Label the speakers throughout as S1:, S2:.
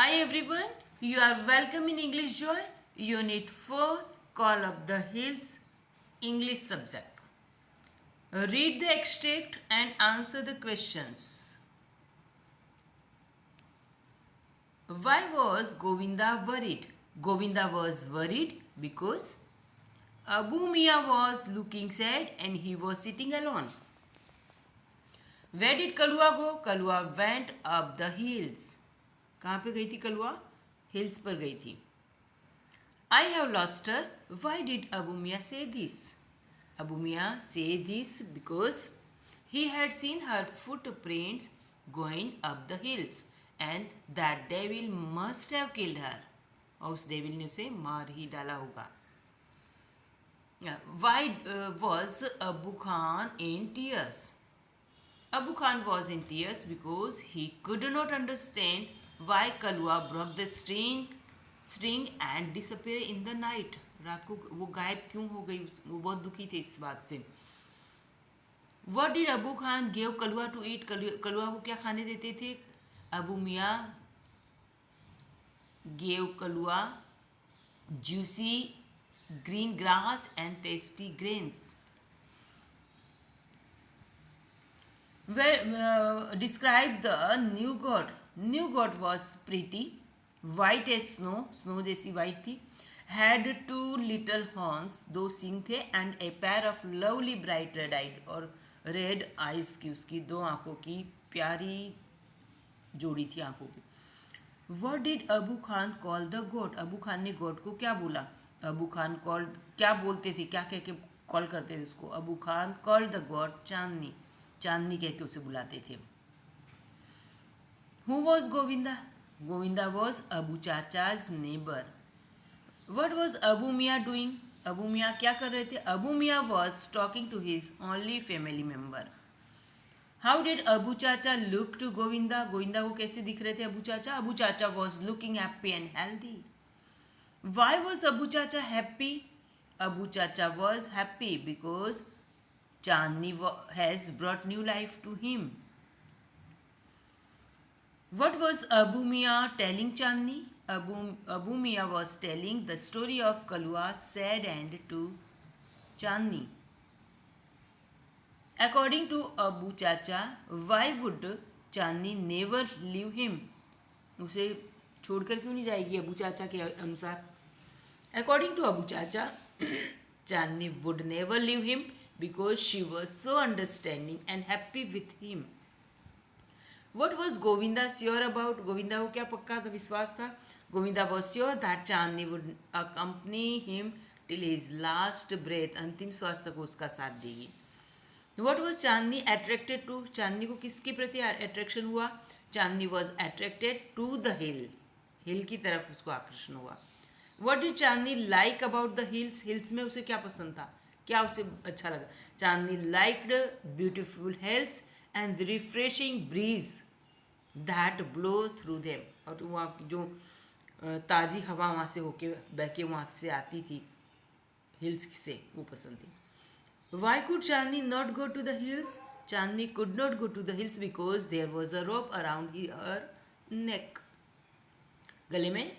S1: Hi everyone, you are welcome in English Joy, Unit 4, Call Up the Hills, English subject. Read the extract and answer the questions. Why was Govinda worried? Govinda was worried because Abu Mia was looking sad and he was sitting alone. Where did Kalua go? Kalua went up the hills. कहाँ पे गई थी कलुआ? Hills पर गई थी. I have lost her. Why did Abu Mia say this? Abu Mia said this because he had seen her footprints going up the hills and that devil must have killed her. और उस devil ने उसे मार ही डाला होगा. Why was Abu Khan in tears? Abu Khan was in tears because he could not understand why Kalua broke the string and disappeared in the night. रात को वो गायब क्यों हो गई? वो बहुत दुखी थे इस बात से. What did Abu Khan give Kalua to eat? कलुआ को क्या खाने देते थे? Abu Mia gave Kalua juicy green grass and tasty grains. Describe the new god. New god was pretty, white as snow, snow जैसी white थी. Had two little horns, दो सींग थे, and a pair of lovely bright red eyed और red eyes की उसकी दो आंखों की प्यारी जोड़ी थी आंखों की. What did Abu Khan call the god? Abu Khan ने god को क्या बोला? अबू खान called क्या बोलते थे, क्या कह के कॉल करते थे उसको? Abu Khan called the god चांदनी, चांदनी कह के उसे बुलाते थे. Who was Govinda? Govinda was Abu Chacha's neighbor. What was Abu Mia doing? Abu Mia क्या कर रहे थे? Abu Mia was talking to his only family member. How did Abu Chacha look to Govinda? Govinda को कैसे दिख रहे थे अबू चाचा? अबू चाचा was looking happy and healthy. Why was Abu Chacha happy? Abu Chacha was happy because Chandni has brought new life to him. What was Abu Mia telling Chandni? Abu Mia was telling the story of Kalua's sad end to Chandni. According to Abu Chacha, why would Chandni never leave him? उसे छोड़कर क्यों नहीं जाएगी अबू चाचा के अनुसार? According to Abu Chacha, Chandni would never leave him because she was so understanding and happy with him. What was Govinda sure about? Govinda को क्या पक्का था, विश्वास था? Govinda was sure that Chandni would accompany him till his last breath. अंतिम श्वास तक उसका साथ देगी. What was Chandni attracted to? चांदनी को किसके प्रति अट्रैक्शन हुआ? Chandni was attracted to the hills. हिल की तरफ उसको आकर्षण हुआ. What did Chandni like about the hills? Hills में उसे क्या पसंद था, क्या उसे अच्छा लगा? Chandni liked beautiful hills and the refreshing breeze that blow through them. और वहाँ जो ताज़ी हवा वहाँ से होके बह के वहाँ से आती थी हिल्स से, वो पसंद थी. Why could Chandni not go to the hills? Chandni could not go to the hills because there was a rope around her neck. गले में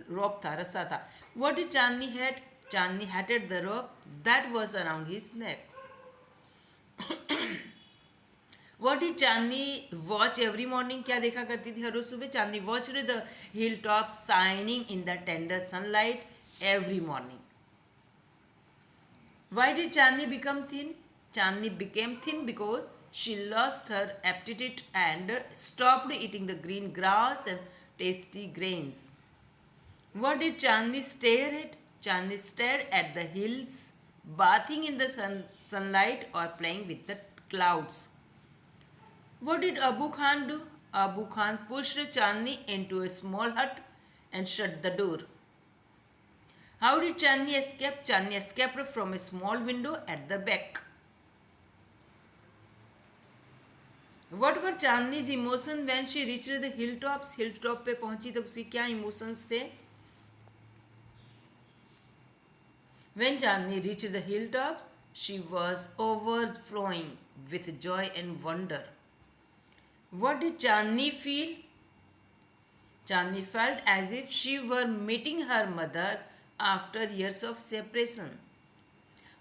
S1: rope था, रस्सा था. What did Chandni hate? Chandni hated the rope that was around his neck. What did Chandni watch every morning? क्या देखा करती थी हर रोज सुबह? Chandni watched the hilltops shining in the tender sunlight every morning. Why did Chandni become thin? Chandni became thin because she lost her appetite and stopped eating the green grass and tasty grains. What did Chandni stare at? Chandni stared at the hills, bathing in the sunlight or playing with the clouds. What did Abu Khan do? Abu Khan pushed Chandni into a small hut and shut the door. How did Chandni escape? Chandni escaped from a small window at the back. What were Chandni's emotions when she reached the hilltops? Hilltop पे पहुंची तब उसके क्या emotions थे? When Chandni reached the hilltops, she was overflowing with joy and wonder. What did Chandni feel? Chandni felt as if she were meeting her mother after years of separation.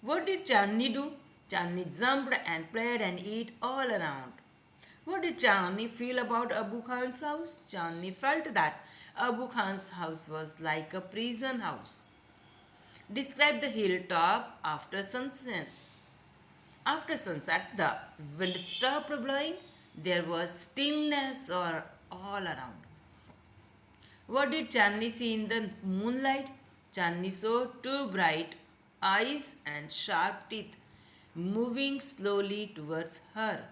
S1: What did Chandni do? Chandni jumped and played and ate all around. What did Chandni feel about Abu Khan's house? Chandni felt that Abu Khan's house was like a prison house. Describe the hilltop after sunset. After sunset, the wind stopped blowing. There was stillness all around. What did Chandni see in the moonlight? Chandni saw two bright eyes and sharp teeth moving slowly towards her.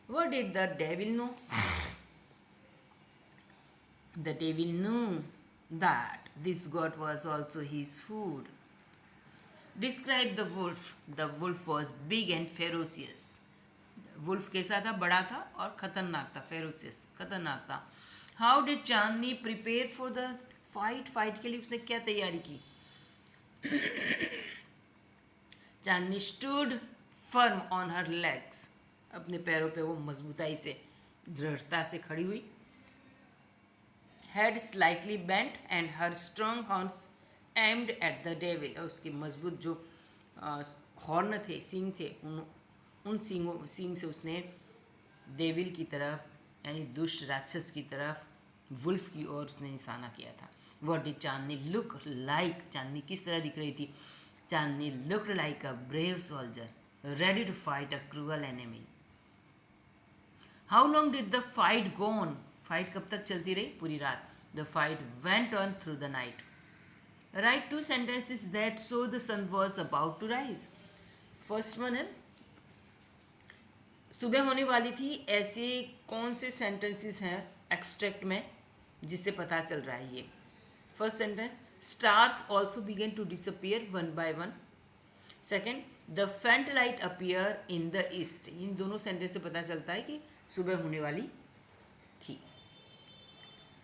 S1: What did the devil know? The devil knew that this goat was also his food. Describe the wolf. The wolf was big and ferocious. Wolf कैसा था? बड़ा था और खतरनाक था. Ferocious, खतरनाक था. How did Chandni prepare for the fight? Fight के लिए उसने क्या तैयारी की? Chandni stood firm on her legs. अपने पैरों पे वो मजबूताई से, दृढ़ता से खड़ी हुई. Head slightly bent and her strong horns aimed at the devil. और उसके मजबूत जो हॉर्न थे, सींग थे, उन सींग से उसने देविल की तरफ, यानी दुष्ट राक्षस की तरफ, वुल्फ की ओर उसने निशाना किया था. What did Chandni look like? Chandni किस तरह दिख रही थी? Chandni looked like a brave soldier ready to fight a cruel enemy. How long did the fight go on? Fight कब तक चलती रही? पूरी रात. The fight went on through the night. Write two sentences that show the sun was about to rise. First one है, सुबह होने वाली थी. ऐसे कौन से सेंटेंसेस हैं एक्सट्रैक्ट में जिससे पता चल रहा है ये? First sentence, stars also begin to disappear one by one. Second, the faint light appear in the east. इन दोनों सेंटेंस से पता चलता है कि सुबह होने वाली थी.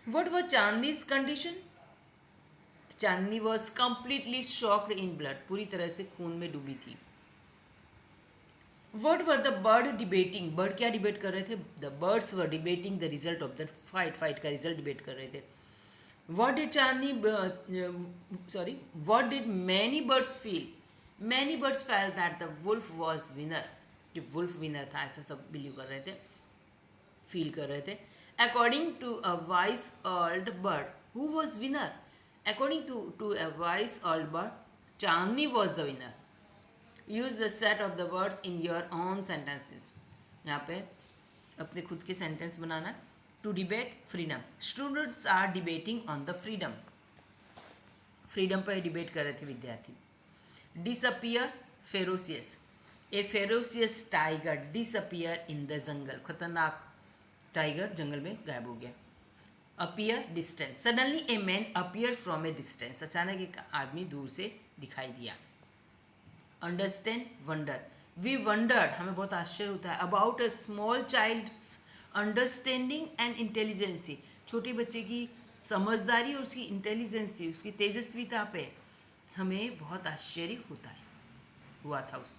S1: What was Chandni's condition? Chandni was completely shocked in blood. पूरी तरह से खून में डूबी थी. What were the bird debating? Bird क्या डिबेट कर रहे थे? The birds were debating the result of the fight. Fight का रिजल्ट डिबेट कर रहे थे. What did Chandni, what did many birds feel? Many birds felt that the wolf was winner. कि wolf winner था, ऐसा सब बिलीव कर रहे थे, फील कर रहे थे. According to a wise old bird, who was winner? According to a wise old bird, Chandni was the winner. Use the set of the words in your own sentences. यहाँ पे अपने खुद के सेंटेंस बनाना. To debate, freedom. Students are debating on the freedom. Freedom पर debate कर रहे थे विद्यार्थी. Disappear, ferocious. A ferocious tiger disappear in the jungle. खतरनाक टाइगर जंगल में गायब हो गया. Appear, distance. Suddenly a man appear from a distance. अचानक एक आदमी दूर से दिखाई दिया. Understand, wonder. वी वंडर्ड, हमें बहुत आश्चर्य होता है. About a small child's understanding and intelligency. छोटे बच्चे की समझदारी और उसकी इंटेलिजेंसी, उसकी तेजस्विता पे हमें बहुत आश्चर्य होता है, हुआ था उस.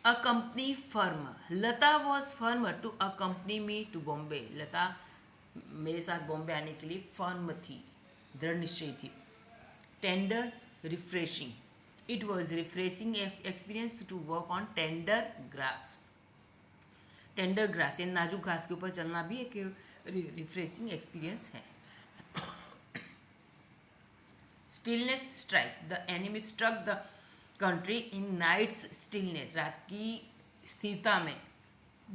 S1: A company firm. Lata was firm to accompany me to Bombay. Lata मेरे साथ बॉम्बे आने के लिए फर्म थी, दृढ़ निश्चय थी. Tender, refreshing. It was refreshing experience to walk on tender grass. Tender grass, ये नाजुक घास के ऊपर चलना भी एक रिफ्रेशिंग एक्सपीरियंस है. Stillness, strike. The enemy struck the country in night's stillness. रात की स्थिरता में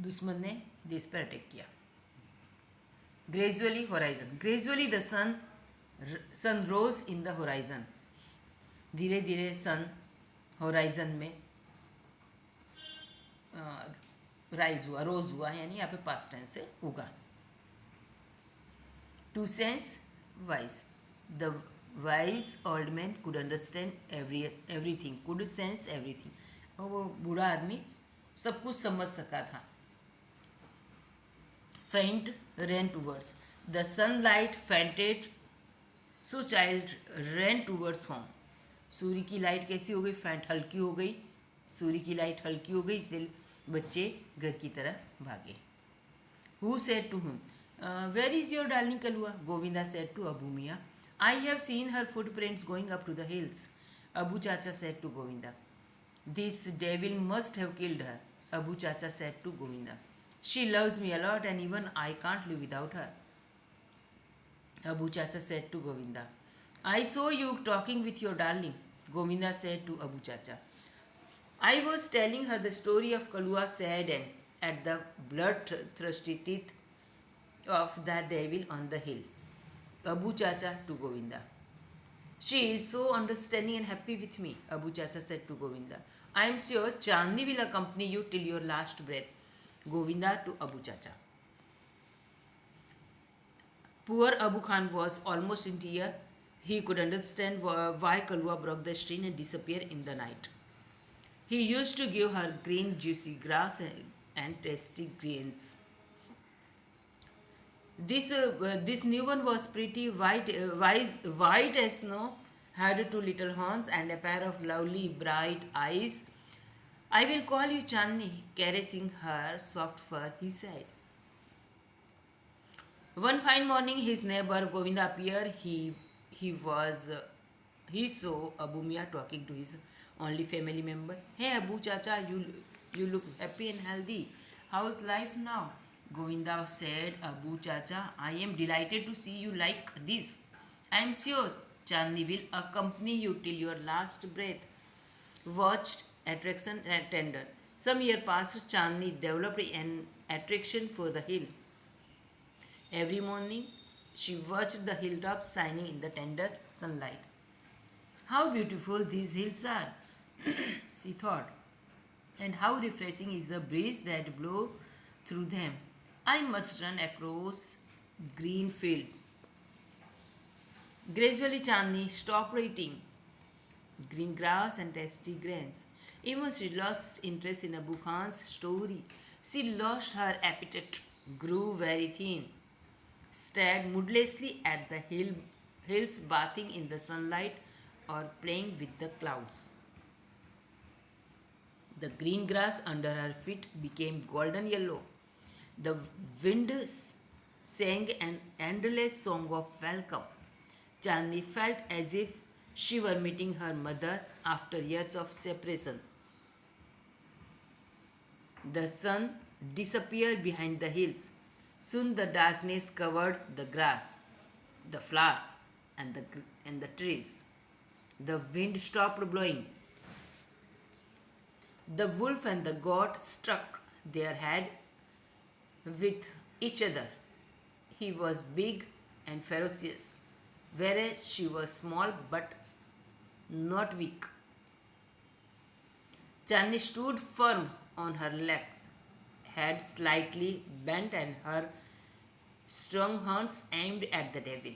S1: दुश्मन ने देश पर अटैक किया. Gradually, horizon. Gradually the sun rose in the horizon. धीरे धीरे सन होराइजन में राइज हुआ, रोज हुआ, यानी यहाँ पे पास्ट टेंस से उगा. To sense, wise. The wise old man could understand everything. Could sense everything. और वो बूढ़ा आदमी सब कुछ समझ सका था. Faint, ran towards. The sunlight fainted, so child ran towards home. सूर्य की लाइट कैसी हो गई? फेंट, हल्की हो गई. सूर्य की लाइट हल्की हो गई, इसलिए बच्चे घर की तरफ भागे. Who said to whom? Where is your darling Kalua? Govinda said to Abu Mia. I have seen her footprints going up to the hills. Abu Chacha said to Govinda. This devil must have killed her, Abu Chacha said to Govinda. She loves me a lot and even I can't live without her. Abu Chacha said to Govinda. I saw you talking with your darling, Govinda said to Abu Chacha. I was telling her the story of Kalua's sad end at the bloodthirsty teeth of that devil on the hills. Abu Chacha to Govinda. She is so understanding and happy with me, Abu Chacha said to Govinda. I am sure Chandni will accompany you till your last breath. Govinda to Abu Chacha. Poor Abu Khan was almost in tears. He could understand why Kalua broke the string and disappeared in the night. He used to give her green juicy grass and tasty grains. This new one was pretty white as snow, had two little horns and a pair of lovely bright eyes. I will call you Chandni, caressing her soft fur, he said. One fine morning, his neighbor Govinda appeared. He saw Abu Mia talking to his only family member. Hey Abu Chacha, you look happy and healthy. How's life now? Govinda said, Abu Chacha, I am delighted to see you like this. I am sure Chandni will accompany you till your last breath. Watched attraction and tender. Some year passed, Chandni developed an attraction for the hill. Every morning, she watched the hilltops shining in the tender sunlight. How beautiful these hills are, she thought, and how refreshing is the breeze that blows through them. I must run across green fields. Gradually, Chandni stopped eating green grass and tasty grains. Even she lost interest in Abu Khan's story. She lost her appetite, grew very thin, stared moodlessly at the hills bathing in the sunlight or playing with the clouds. The green grass under her feet became golden yellow. The wind sang an endless song of welcome. Chandni felt as if she were meeting her mother after years of separation. The sun disappeared behind the hills. Soon the darkness covered the grass, the flowers, and the trees. The wind stopped blowing. The wolf and the goat struck their head with each other. He was big and ferocious, whereas she was small but not weak. Chandni stood firm on her legs, head slightly bent and her strong hands aimed at the devil.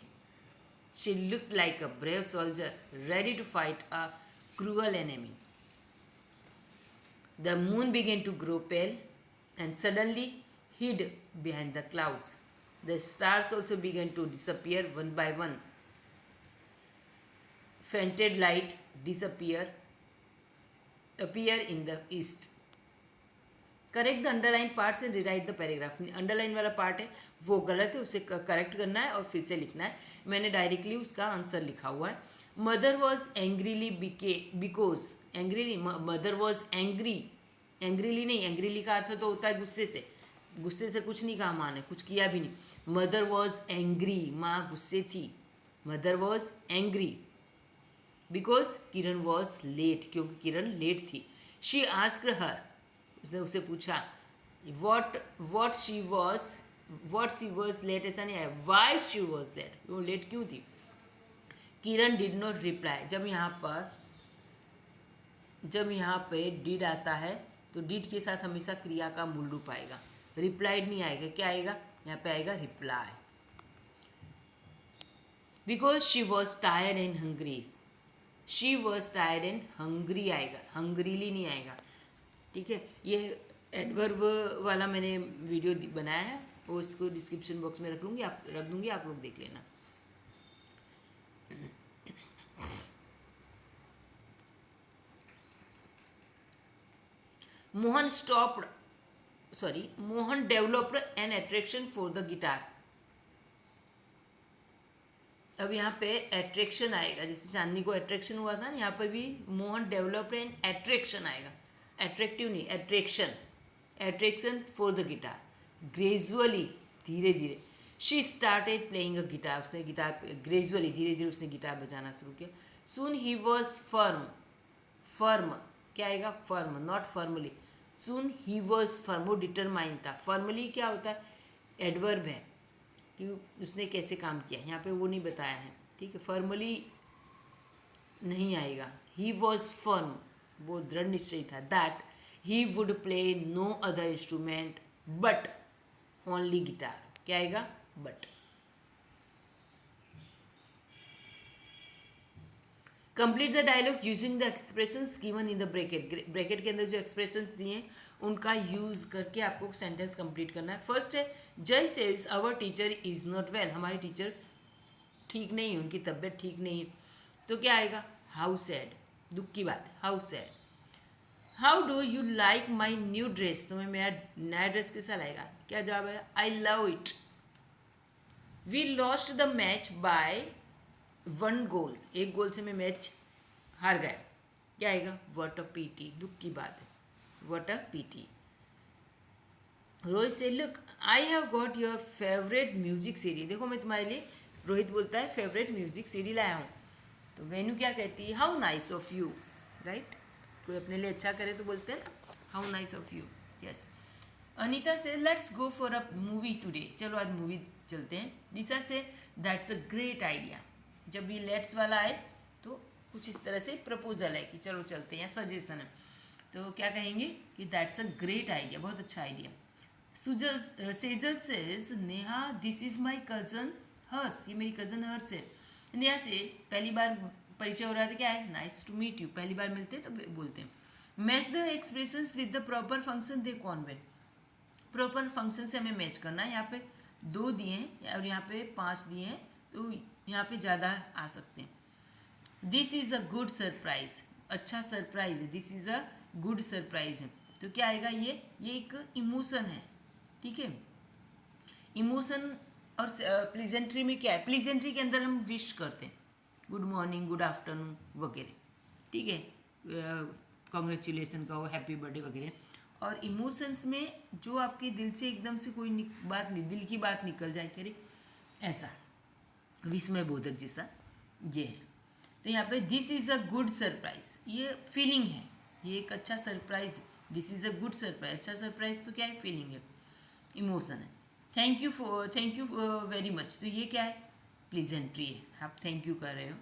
S1: She looked like a brave soldier ready to fight a cruel enemy. The moon began to grow pale and suddenly hid behind the clouds. The stars also began to disappear one by one. Fainted light appear in the east. Correct the underline parts and rewrite the paragraph. Underline वाला part है वो गलत है, उसे correct करना है और फिर से लिखना है. मैंने डायरेक्टली उसका आंसर लिखा हुआ है. Mother was angrily because angrily mother was angry. Angrily नहीं, एंग्रीली का अर्थ तो होता है गुस्से से. गुस्से से कुछ नहीं कहा माँ ने, कुछ किया भी नहीं. मदर वॉज एंग्री, माँ गुस्से थी. Mother was angry because Kiran was late, क्योंकि किरण लेट थी. शी आस्क्ड हर, उसने उसे पूछा वॉट शी वॉज लेट. ऐसा नहीं है वाई शी वॉज लेट, वो लेट क्यों थी. किरण डिड नॉट रिप्लाई. जब यहाँ पे डिड आता है तो डिड के साथ हमेशा क्रिया का मूल रूप आएगा. रिप्लाइड नहीं आएगा. क्या आएगा यहाँ पे? आएगा reply. Because she was tired and hungry. She was tired and hungry आएगा, हंग्रीली नहीं आएगा. ठीक है, ये एडवर्ब वाला मैंने वीडियो बनाया है, वो इसको डिस्क्रिप्शन बॉक्स में रख दूंगी, आप लोग देख लेना. Mohan developed an attraction for the guitar. अब यहाँ पे एट्रैक्शन आएगा, जैसे चांदनी को एट्रैक्शन हुआ था ना, यहाँ पर भी मोहन डेवलप एन एट्रैक्शन आएगा, एट्रैक्टिव नहीं, attraction, attraction for the guitar. Gradually, धीरे धीरे, she started playing a guitar, उसने गिटार ग्रेजुअली, धीरे धीरे उसने गिटार बजाना शुरू किया। सून ही वॉज फर्म, फर्म क्या आएगा, firm, not firmly. Soon he was firm, वो डिटरमाइन था। फर्मली क्या होता है, एडवर्ब है कि उसने कैसे काम किया, यहाँ पे वो नहीं बताया है, ठीक है, फॉर्मली नहीं आएगा। ही वॉज फर्म, वो दृढ़ निश्चय था, that he would play no other instrument but only guitar, क्या आएगा, but. Complete the dialogue using the expressions given in the bracket, bracket के अंदर जो एक्सप्रेशंस दिए उनका यूज करके आपको सेंटेंस कंप्लीट करना है। फर्स्ट है, Jay says our teacher is not well, हमारी टीचर ठीक नहीं है, उनकी तबीयत ठीक नहीं है, तो क्या आएगा, हाउ सैड, दुख की बात है, how sad. How do you like my new dress, तुम्हें मेरा नया ड्रेस कैसा लगेगा, क्या जवाब है, I love it. We lost the match by 1 goal, 1 goal से मैं मैच हार गया, क्या आएगा, व्हाट अ पीटी, दुख की बात है, व्हाट अ पीटी। रोहित से, look I have got your favourite music CD, देखो मैं तुम्हारे लिए, रोहित बोलता है फेवरेट म्यूजिक सीडी लाया हूँ, तो वेन्यू क्या कहती है, how nice of you, right, कोई अपने लिए अच्छा करे तो बोलते हैं ना, how nice of you, yes. Anita से, let's go for a movie today, चलो आज मूवी चलते हैं। दिशा से, दैट्स अ ग्रेट आइडिया, जब ये लेट्स वाला आए तो कुछ इस तरह से प्रपोजल है कि चलो चलते हैं, या सजेशन है, तो क्या कहेंगे कि दैट्स अ ग्रेट आइडिया, बहुत अच्छा idea. Sujal Sejal says, Neha this is my cousin Harsh, ये मेरी कज़न हर्ष है। नेहा से पहली बार परिचय हो रहा था, क्या है, नाइस टू मीट यू, पहली बार मिलते हैं तो बोलते हैं। Match the expressions with the proper function they Conway, proper function से हमें मैच करना है, यहाँ पे 2 दिए हैं और यहाँ पे 5 दिए हैं, तो यहाँ पे ज़्यादा आ सकते हैं। This is a good surprise, अच्छा सरप्राइज है, this is a good surprise है, तो क्या आएगा, ये एक इमोशन है, ठीक है। इमोशन और प्लीजेंट्री में क्या है, प्लीजेंट्री के अंदर हम विश करते हैं, गुड मॉर्निंग, गुड आफ्टरनून वगैरह, ठीक है, कॉन्ग्रेचुलेसन का हो, हैप्पी बर्थडे वगैरह। और इमोशंस में जो आपके दिल से एकदम से कोई बात नहीं, दिल की बात निकल जाए, करे ऐसा, विस्मय बोधक जैसा, ये है। तो यहाँ पे this is a good surprise, ये फीलिंग है, ये एक अच्छा surprise, this is a good surprise, अच्छा सरप्राइज तो क्या है, फीलिंग है, इमोशन है। थैंक यू वेरी मच, तो ये क्या है, प्लीजेंट्री है, आप थैंक यू कर रहे हो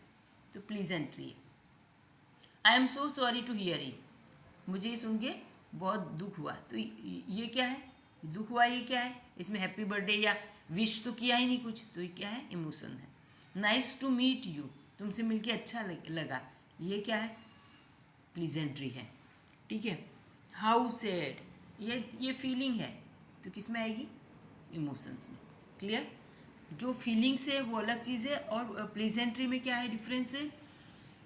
S1: तो प्लीजेंट्री है। I am so sorry to hear it, मुझे ये सुन के बहुत दुख हुआ, तो ये क्या है, दुख हुआ, ये क्या है, इसमें हैप्पी बर्थडे या विश तो किया ही नहीं कुछ, तो ये क्या है, इमोशन है। नाइस टू मीट यू, तुमसे मिलके अच्छा लगा, ये क्या है, प्लीजेंट्री है, ठीक है। हाउ सैड, ये फीलिंग है, तो किस में आएगी, इमोशंस में, क्लियर। जो फीलिंग्स है वो अलग चीज़ है, और प्लीजेंट्री में क्या है, डिफरेंस है,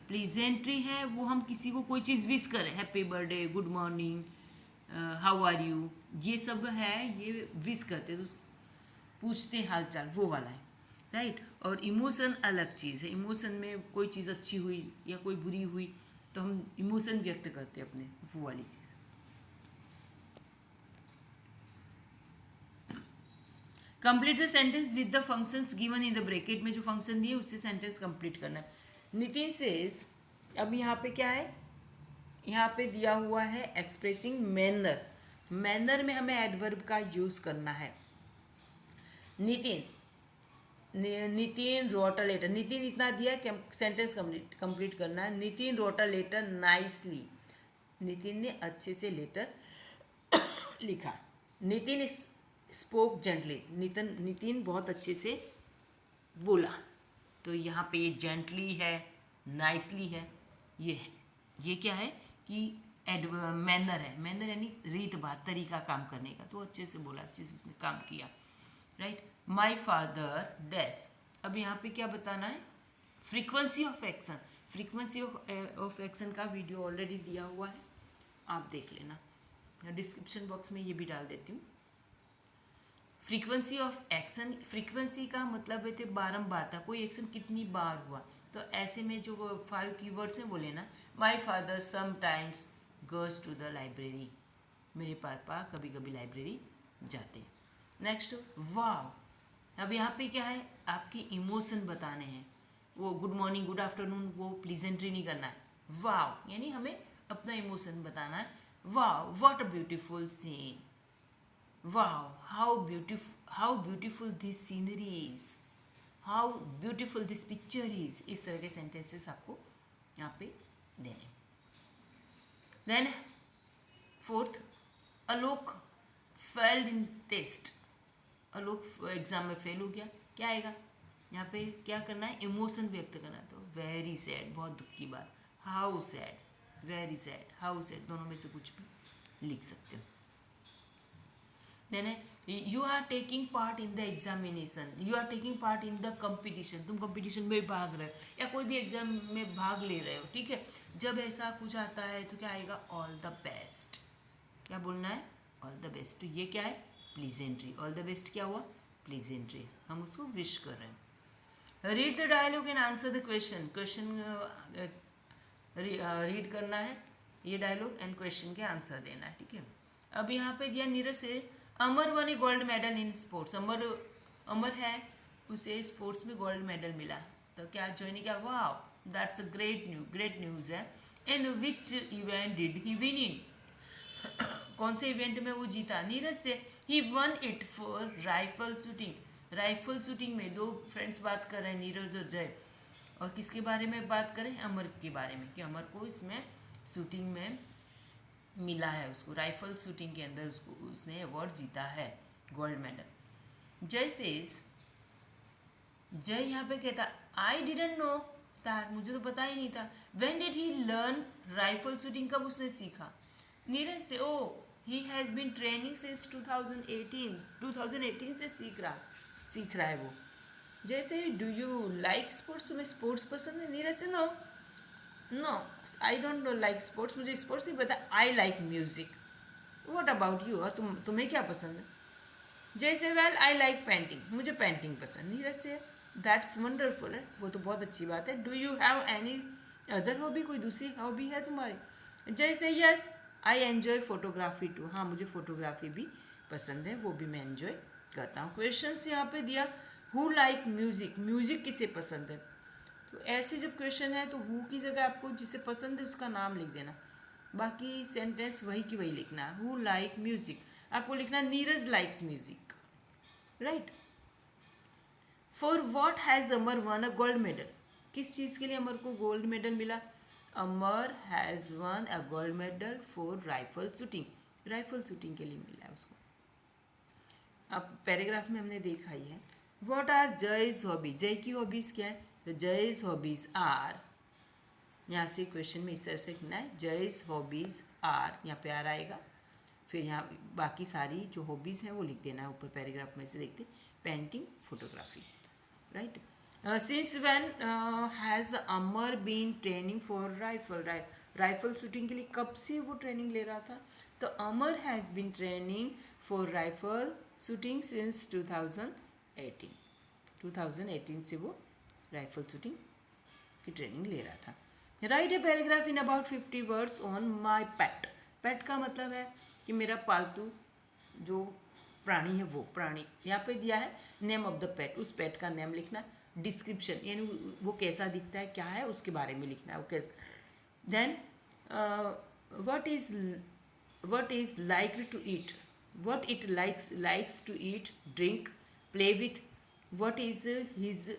S1: प्लीजेंट्री है वो हम किसी को कोई चीज़ विश करें, happy birthday, good morning, how are you, ये सब है, ये विश करते तो पूछते हाल चाल, वो वाला है, राइट। और इमोशन अलग चीज़ है, इमोशन में कोई चीज़ अच्छी हुई या कोई बुरी हुई तो हम इमोशन व्यक्त करते हैं अपने, वो वाली चीज़। Complete the sentence with the functions given in the bracket में जो फंक्शन दिए उससे सेंटेंस कंप्लीट करना है। नितिन सेज, अब यहाँ पे क्या है, यहाँ पे दिया हुआ है एक्सप्रेसिंग मैनर, मैनर में हमें एडवर्ब का यूज़ करना है। Nitin wrote a letter, Nitin इतना दिया कि सेंटेंस कंप्लीट करना है। Nitin wrote a letter nicely, Nitin ने अच्छे से लेटर लिखा। नितिन स्पोक जेंटली, नितिन बहुत अच्छे से बोला, तो यहाँ पे ये जेंटली है, नाइसली है, ये है, ये क्या है कि मैनर है, मैनर यानी रीत बात, तरीका काम करने का, तो अच्छे से बोला, अच्छे से उसने काम किया, राइट। माई फादर डैश, अब यहाँ पे क्या बताना है, frequency of action, frequency of action का वीडियो ऑलरेडी दिया हुआ है, आप देख लेना, डिस्क्रिप्शन बॉक्स में ये भी डाल देती हूँ। फ्रीक्वेंसी ऑफ एक्शन, फ्रीक्वेंसी का मतलब है बारंबारता, कोई एक्शन कितनी बार हुआ। तो ऐसे में जो वो 5 कीवर्ड्स हैं वो लेना। My father sometimes goes to the library, मेरे पापा कभी कभी लाइब्रेरी जाते हैं। नेक्स्ट वाव, अब यहाँ पे क्या है, आपके इमोशन बताने हैं। वो गुड मॉर्निंग गुड आफ्टरनून वो प्लीजेंट्री नहीं करना है, वाव यानी हमें अपना इमोशन बताना है। Wow what a beautiful scene, wow how beautiful this scenery is, how beautiful this picture is. इस तरह के सेंटेंसेस आपको यहाँ पे देने। Then fourth, Alok failed in test, Alok exam में फेल हो गया, क्या आएगा यहाँ पे, क्या करना है, इमोशन व्यक्त करना है। तो वेरी सैड, बहुत दुख की बात, how sad, very sad, how sad, दोनों में से कुछ भी लिख सकते हो। Then you are taking part in the examination, you are taking part in the competition, तुम कंपटीशन में भाग रहे हो या कोई भी एग्जाम में भाग ले रहे हो, ठीक है। जब ऐसा कुछ आता है तो क्या आएगा, ऑल द बेस्ट, क्या बोलना है, ऑल द बेस्ट। तो ये क्या है, प्लीजेंट्री, ऑल द बेस्ट क्या हुआ, प्लीजेंट्री, हम उसको विश कर रहे हैं। Read the dialogue and answer the question, question read करना है ये डायलॉग एंड क्वेश्चन के आंसर देना है, ठीक है। अब यहाँ पे दिया नीरज से, Amar won a gold medal in sports, Amar है उसे स्पोर्ट्स में गोल्ड मेडल मिला, तो क्या ज्वाइन किया, वाह दैट्स अ ग्रेट न्यूज़ है। In which event did he win in, कौन से इवेंट में वो जीता, नीरज से, he won it for rifle shooting, rifle shooting में दो फ्रेंड्स बात कर रहे हैं, नीरज और जय, और किसके बारे में बात करें, अमर के बारे में, कि अमर को इसमें शूटिंग में मिला है, उसको राइफल शूटिंग के अंदर उसको उसने अवार्ड जीता है, गोल्ड मेडल। जय सेज, जय यहाँ पे कहता, आई डिडंट नो दैट, मुझे तो पता ही नहीं था। When did he learn rifle shooting, कब उसने सीखा, नीरज से, oh he has been training since 2018 से सीख रहा है वो। जैसे डू यू लाइक स्पोर्ट्स, तुम्हें स्पोर्ट्स पसंद है, नीरज से, no I don't like sports, मुझे स्पोर्ट्स नहीं पता, I like music. What about you, और तुम्हें क्या पसंद है, जैसे वेल आई लाइक पेंटिंग, मुझे पेंटिंग पसंद, नीरज से, दैट्स वंडरफुल है, वो तो बहुत अच्छी बात है। Do you have any other hobby, कोई दूसरी हॉबी है तुम्हारी, जैसे yes I enjoy photography too, हाँ मुझे फोटोग्राफी भी पसंद है, वो भी मैं एन्जॉय करता हूँ। क्वेश्चन यहाँ पे दिया, हु लाइक म्यूजिक, म्यूजिक किसे पसंद है, तो ऐसे जब क्वेश्चन है तो हु की जगह आपको जिसे पसंद है उसका नाम लिख देना, बाकी सेंटेंस वही की वही लिखना है। हु लाइक म्यूजिक, आपको लिखना Neeraj likes music, right. For what has Amar won a gold medal, किस चीज़ के लिए अमर को गोल्ड मेडल मिला, Amar has won a gold medal for rifle shooting, rifle shooting के लिए मिला है उसको। अब पैराग्राफ में हमने देखा ही है, वॉट आर जयज हॉबी, जय की हॉबीज़ क्या है, तो जयज हॉबीज़ आर, यहाँ से क्वेश्चन में इस तरह से लिखना है, जयज हॉबीज़ आर, यहाँ पे आर आएगा, फिर यहाँ बाकी सारी जो हॉबीज़ हैं वो लिख देना है ऊपर पैराग्राफ में से, देखते painting photography, right. Since when has Amar been training for rifle shooting के लिए कब से वो ट्रेनिंग ले रहा था, तो Amar has been training for rifle shooting since 2018 से वो राइफल शूटिंग की ट्रेनिंग ले रहा था। Write a paragraph in about 50 words on my pet, pet का मतलब है कि मेरा पालतू जो प्राणी है वो प्राणी, यहाँ पे दिया है नेम ऑफ द पेट, उस पेट का नेम लिखना, डिस्क्रिप्शन यानी वो कैसा दिखता है, क्या है, उसके बारे में लिखना है वो कैसा। Then what is like to eat, what it likes to eat, drink, play with, what is his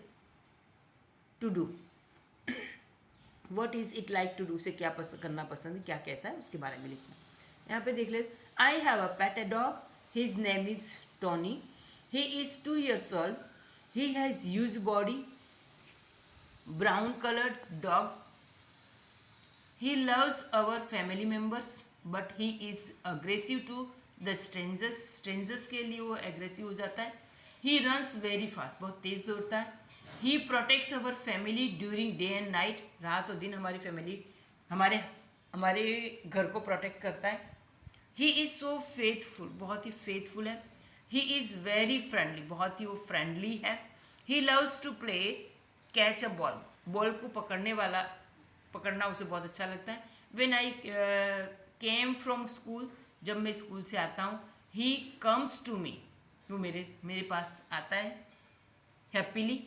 S1: to do, what is it like to do से क्या करना पसंद है, क्या कैसा है उसके बारे में लिखना। यहाँ पे देख ले, I have a pet, a dog, his name is Tony, he is 2 years old, he has huge body, brown colored dog, he loves our family members but he is aggressive to the strangers के लिए वो aggressive हो जाता है, he runs very fast, बहुत तेज दौड़ता है, he protects our family during day and night, रात और दिन हमारी फैमिली हमारे घर को प्रोटेक्ट करता है, he is so faithful, बहुत ही faithful है, ही इज़ वेरी फ्रेंडली, बहुत ही वो फ्रेंडली है। He loves to play catch a ball, ball को पकड़ना उसे बहुत अच्छा लगता है। When I came from school, जब मैं स्कूल से आता हूँ, ही कम्स टू मी, वो मेरे मेरे पास आता है हैप्पीली,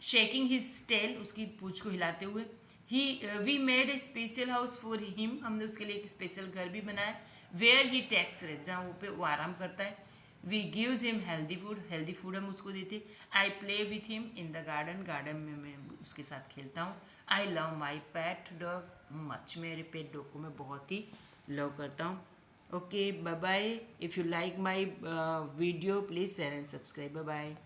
S1: शेकिंग हिज टेल, उसकी पूंछ को हिलाते हुए। He we made a special house for him, हमने उसके लिए एक स्पेशल घर भी बनाया। वेयर ही टेक्स रेस्ट, जहाँ वो आराम करता है। We gives him healthy food हम उसको देते। I play with him in the garden, garden में मैं उसके साथ खेलता हूँ। I love my pet dog much, मेरे पेट डॉग को मैं बहुत ही लव करता हूँ। Okay, bye bye. If you like my video please share and subscribe. Bye bye.